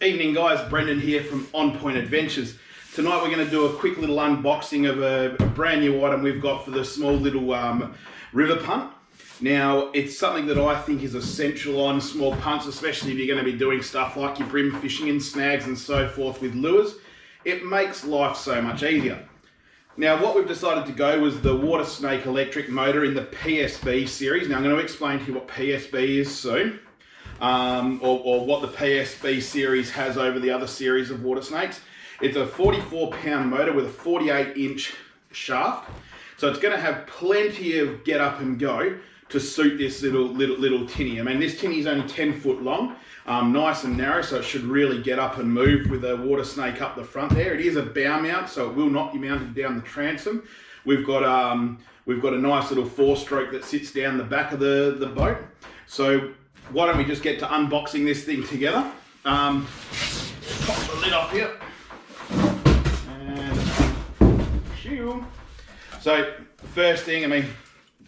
Evening guys, Brendan here from On Point Adventures. Tonight we're going to do a quick little unboxing of a brand new item we've got for the small little river punt. Now it's something that I think is essential on small punts, especially if you're going to be doing stuff like your brim fishing and snags and so forth with lures. It makes life so much easier. Now what we've decided to go was the Watersnake electric motor in the PSB series. Now I'm going to explain to you what PSB is soon. Or what the PSB series has over the other series of water snakes. It's a 44-pound motor with a 48-inch shaft, so it's going to have plenty of get up and go to suit this little tinny. I mean, this tinny is only 10 foot long, nice and narrow, so it should really get up and move with a water snake up the front there. It is a bow mount, so it will not be mounted down the transom. We've got a nice little 4-stroke that sits down the back of the boat. So why don't we just get to unboxing this thing together. Pop the lid off here. And shoo. So first thing, I mean,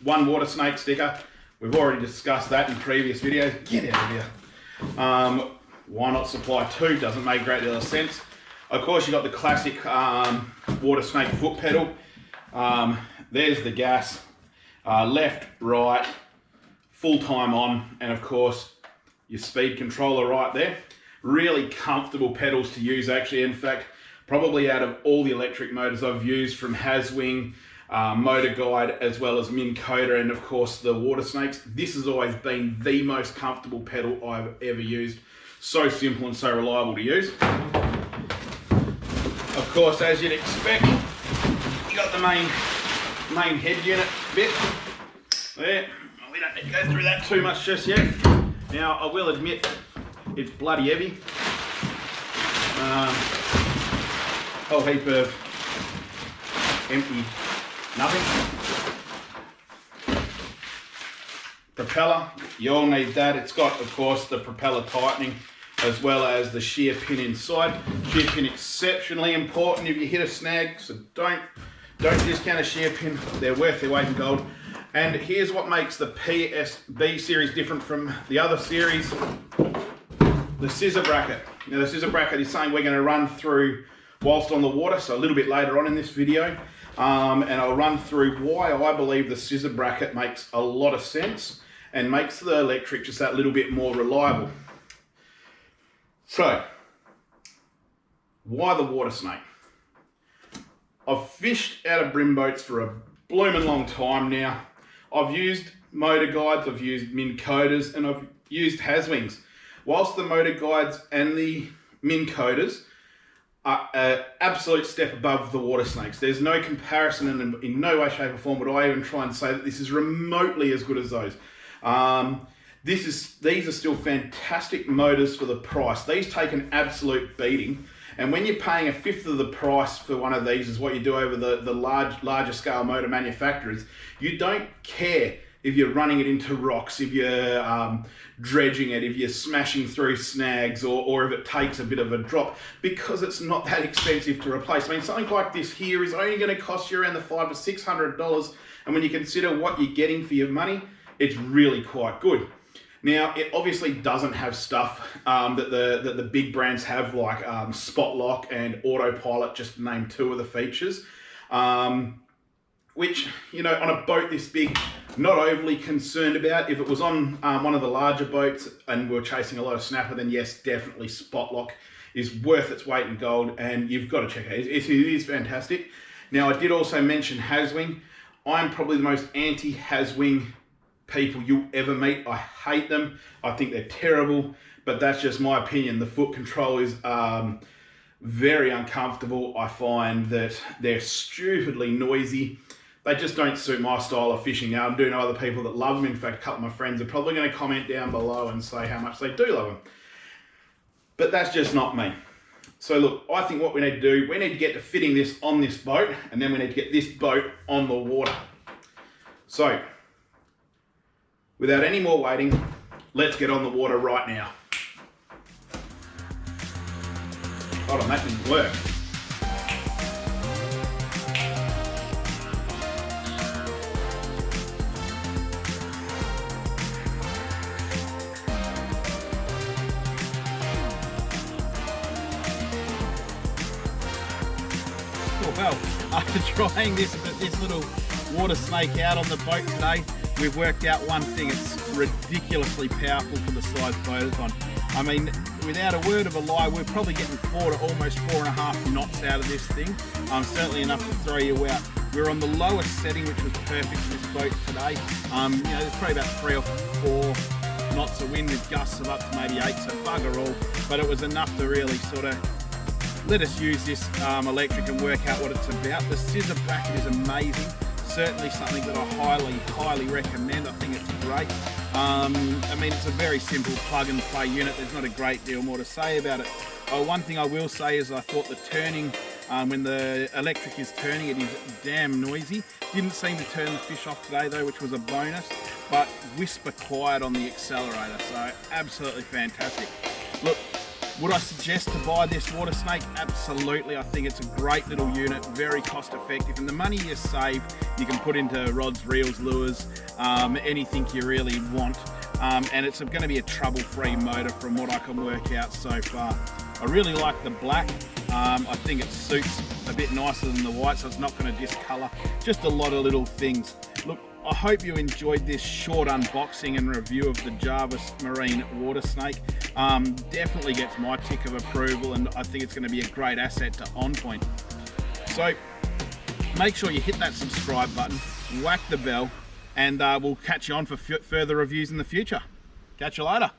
one water snake sticker. We've already discussed that in previous videos. Get out of here. Why not supply two? Doesn't make a great deal of sense. Of course, you've got the classic water snake foot pedal. There's the gas. Left, right, full time on, and of course your speed controller right there. Really comfortable pedals to use actually. In fact, probably out of all the electric motors I've used, from Haswing, Motor Guide, as well as Minn Kota, and of course the water snakes, this has always been the most comfortable pedal I've ever used. So simple and so reliable to use. Of course, as you'd expect, you got the main head unit bit there. We don't need to go through that too much just yet. Now, I will admit, it's bloody heavy. Whole heap of empty nothing. Propeller, you all need that. It's got, of course, the propeller tightening as well as the shear pin inside. Shear pin exceptionally important if you hit a snag, so don't discount a shear pin. They're worth their weight in gold. And here's what makes the PSB series different from the other series, the scissor bracket. Now the scissor bracket is something we're going to run through whilst on the water, so a little bit later on in this video. And I'll run through why I believe the scissor bracket makes a lot of sense and makes the electric just that little bit more reliable. So, why the water snake? I've fished out of brim boats for a blooming long time now. I've used Motor Guides, I've used Minn Kotas, and I've used Haswings. Whilst the Motor Guides and the Minn Kotas are an absolute step above the water snakes. There's no comparison, and in no way, shape or form would I even try and say that this is remotely as good as those. These are still fantastic motors for the price. These take an absolute beating. And when you're paying a fifth of the price for one of these is what you do over the larger scale motor manufacturers, you don't care if you're running it into rocks, if you're dredging it, if you're smashing through snags, or if it takes a bit of a drop, because it's not that expensive to replace. I mean, something like this here is only going to cost you around the $500 to $600, and when you consider what you're getting for your money, it's really quite good. Now, it obviously doesn't have stuff that the big brands have, like Spot Lock and Autopilot, just to name two of the features. Which, you know, on a boat this big, not overly concerned about. If it was on one of the larger boats and we were chasing a lot of snapper, then yes, definitely Spot Lock is worth its weight in gold, and you've got to check it out. It is fantastic. Now, I did also mention Haswing. I'm probably the most anti-Haswing people you'll ever meet. I hate them. I think they're terrible, but that's just my opinion. The foot control is very uncomfortable. I find that they're stupidly noisy. They just don't suit my style of fishing. Now, I do know other people that love them. In fact, a couple of my friends are probably going to comment down below and say how much they do love them. But that's just not me. So look, I think what we need to do, we need to get to fitting this on this boat, and then we need to get this boat on the water. So, without any more waiting, let's get on the water right now. Hold on, that didn't work. well. After trying this little Watersnake out on the boat today, we've worked out one thing: it's ridiculously powerful for the size boat it's on. I mean, without a word of a lie, we're probably getting 4 to almost 4.5 knots out of this thing. Certainly enough to throw you out. We're on the lowest setting, which was perfect for this boat today. You know, there's probably about 3 or 4 knots of wind with gusts of up to maybe 8, so bugger all. But it was enough to really sort of let us use this electric and work out what it's about. The scissor bracket is amazing. Certainly something that I highly recommend. I think it's great. I mean, it's a very simple plug and play unit. There's not a great deal more to say about it. One thing I will say is I thought the turning, when the electric is turning, it is damn noisy. Didn't seem to turn the fish off today though, which was a bonus, but whisper quiet on the accelerator, so absolutely fantastic. Look, would I suggest to buy this Watersnake? Absolutely. I think it's a great little unit, very cost effective, and the money you save you can put into rods, reels, lures, anything you really want, and it's going to be a trouble-free motor from what I can work out so far. I really like the black. I think it suits a bit nicer than the white, so it's not going to discolour. Just a lot of little things. Look, I hope you enjoyed this short unboxing and review of the Jarvis Marine Watersnake. Definitely gets my tick of approval, and I think it's going to be a great asset to On Point. So make sure you hit that subscribe button, whack the bell, and we'll catch you on for further reviews in the future. Catch you later.